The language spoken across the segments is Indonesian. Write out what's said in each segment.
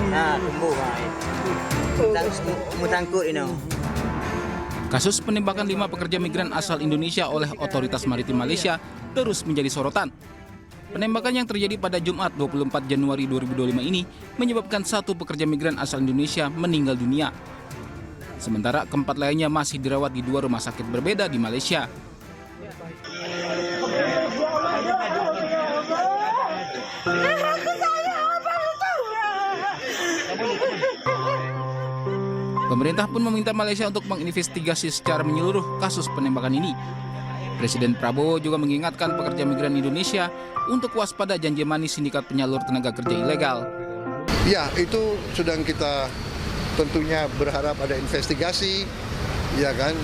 Nah, tumbuh. Mutangkut ini. Kasus penembakan 5 pekerja migran asal Indonesia oleh Otoritas Maritim Malaysia terus menjadi sorotan. Penembakan yang terjadi pada Jumat 24 Januari 2025 ini menyebabkan 1 pekerja migran asal Indonesia meninggal dunia. Sementara keempat lainnya masih dirawat di 2 rumah sakit berbeda di Malaysia. Pemerintah pun meminta Malaysia untuk menginvestigasi secara menyeluruh kasus penembakan ini. Presiden Prabowo juga mengingatkan pekerja migran Indonesia untuk waspada janji manis sindikat penyalur tenaga kerja ilegal. Ya, itu sedang kita tentunya berharap ada investigasi, ya kan.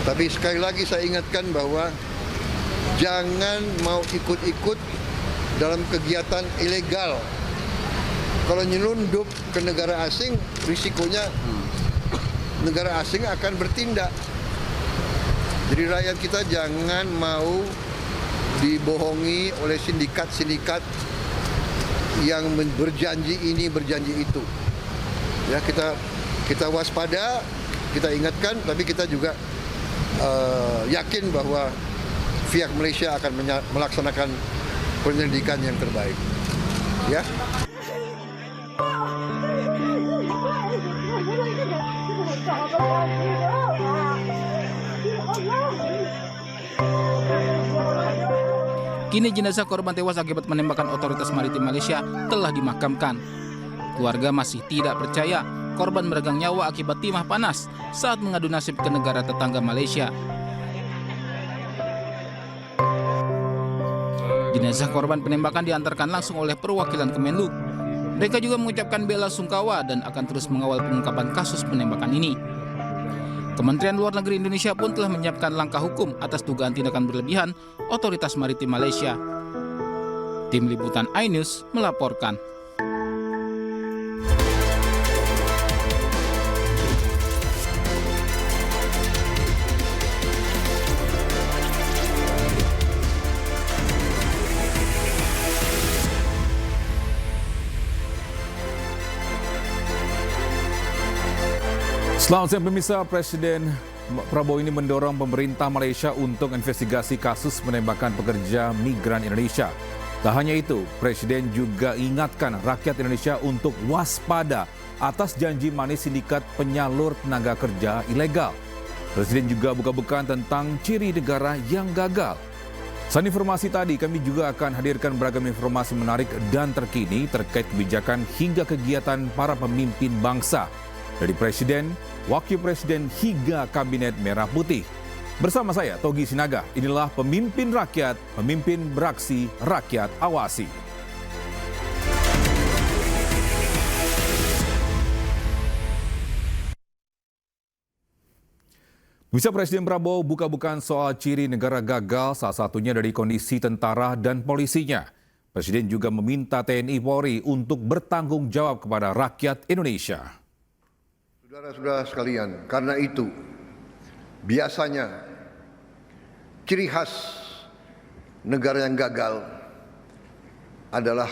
Tapi sekali lagi saya ingatkan bahwa jangan mau ikut-ikut dalam kegiatan ilegal. Kalau nyelundup ke negara asing, risikonya negara asing akan bertindak. Jadi rakyat kita jangan mau dibohongi oleh sindikat-sindikat yang berjanji ini, berjanji itu. Ya, kita waspada, kita ingatkan, tapi kita juga yakin bahwa pihak Malaysia akan melaksanakan penyelidikan yang terbaik. Ya. Kini jenazah korban tewas akibat penembakan Otoritas Maritim Malaysia telah dimakamkan. Keluarga masih tidak percaya korban meregang nyawa akibat timah panas saat mengadu nasib ke negara tetangga Malaysia. Jenazah korban penembakan diantarkan langsung oleh perwakilan Kemenlu. Mereka juga mengucapkan bela sungkawa dan akan terus mengawal pengungkapan kasus penembakan ini. Kementerian Luar Negeri Indonesia pun telah menyiapkan langkah hukum atas dugaan tindakan berlebihan Otoritas Maritim Malaysia. Tim Liputan iNews melaporkan. Selamat siang pemirsa, Presiden Prabowo ini mendorong pemerintah Malaysia untuk investigasi kasus penembakan pekerja migran Indonesia. Tak hanya itu, Presiden juga ingatkan rakyat Indonesia untuk waspada atas janji manis sindikat penyalur tenaga kerja ilegal. Presiden juga buka-bukaan tentang ciri negara yang gagal. Selain informasi tadi, kami juga akan hadirkan beragam informasi menarik dan terkini terkait kebijakan hingga kegiatan para pemimpin bangsa. Dari Presiden, Wakil Presiden hingga Kabinet Merah Putih. Bersama saya, Togi Sinaga, inilah Pemimpin Rakyat, Pemimpin Beraksi, Rakyat Awasi. Bisa Presiden Prabowo buka-bukaan soal ciri negara gagal, salah satunya dari kondisi tentara dan polisinya. Presiden juga meminta TNI Polri untuk bertanggung jawab kepada rakyat Indonesia. Saudara-saudara sekalian, karena itu biasanya ciri khas negara yang gagal adalah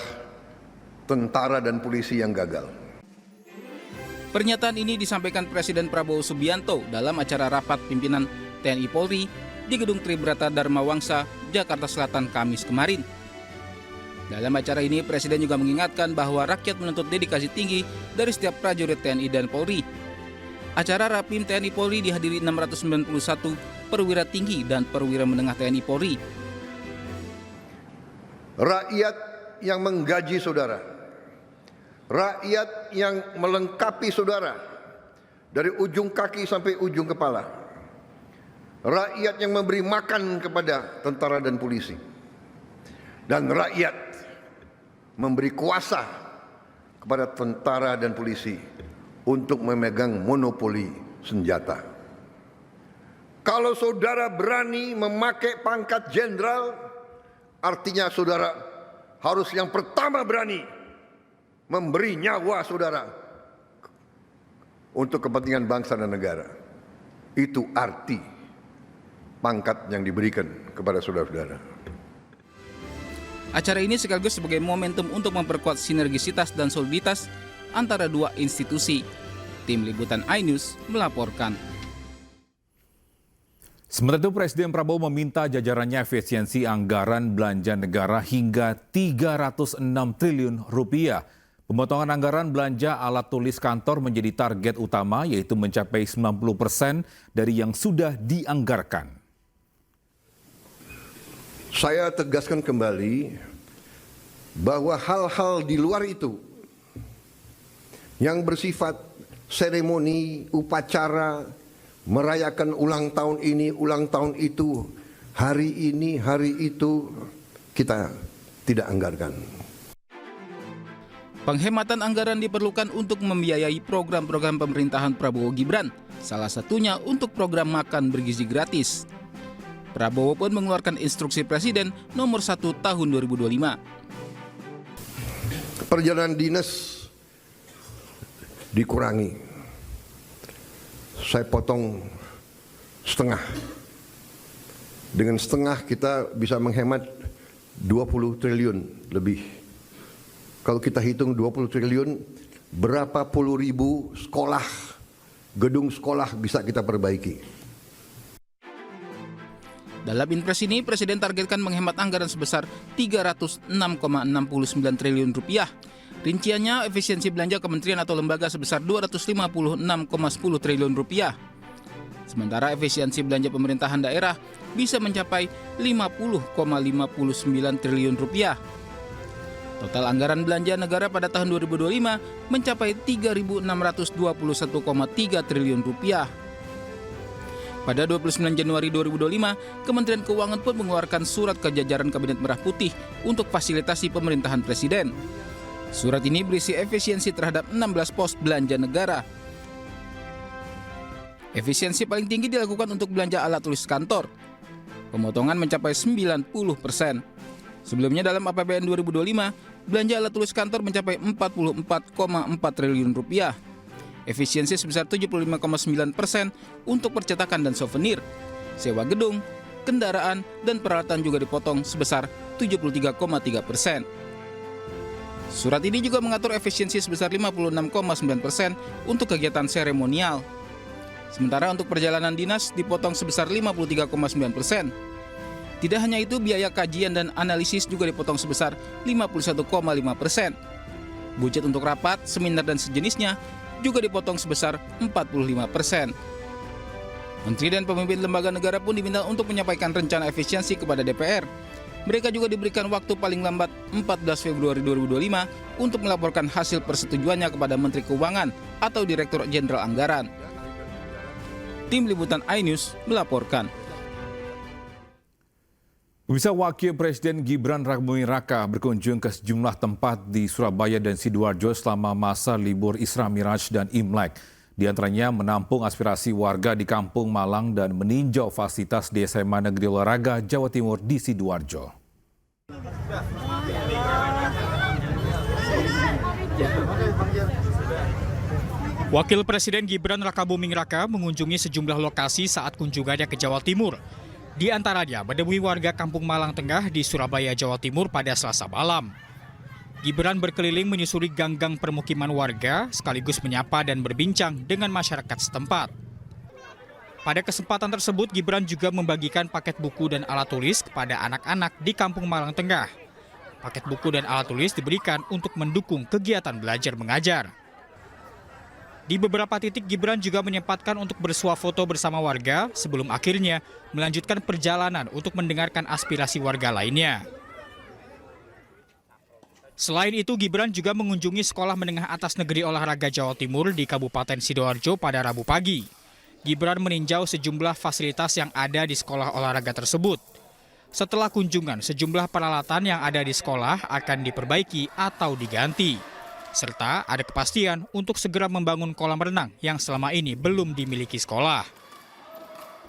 tentara dan polisi yang gagal. Pernyataan ini disampaikan Presiden Prabowo Subianto dalam acara rapat pimpinan TNI Polri di Gedung Tribrata Dharma Wangsa, Jakarta Selatan, Kamis kemarin. Dalam acara ini, Presiden juga mengingatkan bahwa rakyat menuntut dedikasi tinggi dari setiap prajurit TNI dan Polri. Acara Rapim TNI Polri dihadiri 691 perwira tinggi dan perwira menengah TNI Polri. Rakyat yang menggaji saudara, rakyat yang melengkapi saudara dari ujung kaki sampai ujung kepala, rakyat yang memberi makan kepada tentara dan polisi, dan rakyat memberi kuasa kepada tentara dan polisi untuk memegang monopoli senjata. Kalau saudara berani memakai pangkat jenderal, artinya saudara harus yang pertama berani memberi nyawa saudara untuk kepentingan bangsa dan negara. Itu arti pangkat yang diberikan kepada saudara-saudara. Acara ini sekaligus sebagai momentum untuk memperkuat sinergisitas dan soliditas antara dua institusi. Tim Liputan iNews melaporkan. Sementara itu, Presiden Prabowo meminta jajarannya efisiensi anggaran belanja negara hingga 306 triliun rupiah. Pemotongan anggaran belanja alat tulis kantor menjadi target utama, yaitu mencapai 90% dari yang sudah dianggarkan. Saya tegaskan kembali bahwa hal-hal di luar itu yang bersifat seremoni, upacara, merayakan ulang tahun ini, ulang tahun itu, hari ini, hari itu, kita tidak anggarkan. Penghematan anggaran diperlukan untuk membiayai program-program pemerintahan Prabowo Gibran, salah satunya untuk program makan bergizi gratis. Prabowo pun mengeluarkan instruksi Presiden nomor 1 tahun 2025. Perjalanan dinas dikurangi. Saya potong setengah. Dengan setengah kita bisa menghemat 20 triliun lebih. Kalau kita hitung 20 triliun, berapa puluh ribu sekolah, gedung sekolah bisa kita perbaiki. Dalam impres ini, Presiden targetkan menghemat anggaran sebesar 306,69 triliun rupiah. Rinciannya, efisiensi belanja kementerian atau lembaga sebesar 256,10 triliun rupiah. Sementara efisiensi belanja pemerintahan daerah bisa mencapai 50,59 triliun rupiah. Total anggaran belanja negara pada tahun 2025 mencapai 3.621,3 triliun rupiah. Pada 29 Januari 2025, Kementerian Keuangan pun mengeluarkan surat ke jajaran Kabinet Merah Putih untuk fasilitasi pemerintahan Presiden. Surat ini berisi efisiensi terhadap 16 pos belanja negara. Efisiensi paling tinggi dilakukan untuk belanja alat tulis kantor. Pemotongan mencapai 90%. Sebelumnya dalam APBN 2025, belanja alat tulis kantor mencapai 44,4 triliun rupiah. Efisiensi sebesar 75,9% untuk percetakan dan souvenir. Sewa gedung, kendaraan, dan peralatan juga dipotong sebesar 73,3%. Surat ini juga mengatur efisiensi sebesar 56,9% untuk kegiatan seremonial. Sementara untuk perjalanan dinas dipotong sebesar 53,9%. Tidak hanya itu, biaya kajian dan analisis juga dipotong sebesar 51,5%. Budget untuk rapat, seminar, dan sejenisnya juga dipotong sebesar 45%. Menteri dan pemimpin lembaga negara pun diminta untuk menyampaikan rencana efisiensi kepada DPR. Mereka juga diberikan waktu paling lambat 14 Februari 2025 untuk melaporkan hasil persetujuannya kepada Menteri Keuangan atau Direktur Jenderal Anggaran. Tim Liputan iNews melaporkan. Pemirsa, Wakil Presiden Gibran Rakabuming Raka berkunjung ke sejumlah tempat di Surabaya dan Sidoarjo selama masa libur Isra Miraj dan Imlek. Di antaranya menampung aspirasi warga di Kampung Malang dan meninjau fasilitas di SMA Negeri Olahraga Jawa Timur di Sidoarjo. Wakil Presiden Gibran Rakabuming Raka mengunjungi sejumlah lokasi saat kunjungannya ke Jawa Timur. Di antaranya menemui warga Kampung Malang Tengah di Surabaya, Jawa Timur pada Selasa malam. Gibran berkeliling menyusuri gang-gang permukiman warga sekaligus menyapa dan berbincang dengan masyarakat setempat. Pada kesempatan tersebut, Gibran juga membagikan paket buku dan alat tulis kepada anak-anak di Kampung Malang Tengah. Paket buku dan alat tulis diberikan untuk mendukung kegiatan belajar mengajar. Di beberapa titik, Gibran juga menyempatkan untuk bersuah foto bersama warga sebelum akhirnya melanjutkan perjalanan untuk mendengarkan aspirasi warga lainnya. Selain itu, Gibran juga mengunjungi Sekolah Menengah Atas Negeri Olahraga Jawa Timur di Kabupaten Sidoarjo pada Rabu pagi. Gibran meninjau sejumlah fasilitas yang ada di sekolah olahraga tersebut. Setelah kunjungan, sejumlah peralatan yang ada di sekolah akan diperbaiki atau diganti. Serta ada kepastian untuk segera membangun kolam renang yang selama ini belum dimiliki sekolah.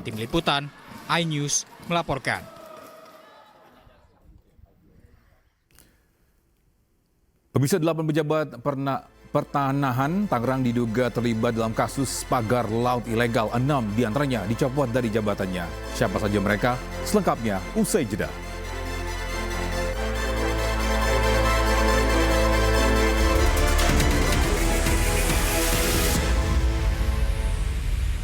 Tim Liputan iNews melaporkan. Pemirsa, 8 pejabat pertanahan Tangerang diduga terlibat dalam kasus pagar laut ilegal. 6 diantaranya dicopot dari jabatannya. Siapa saja mereka? Selengkapnya usai jeda.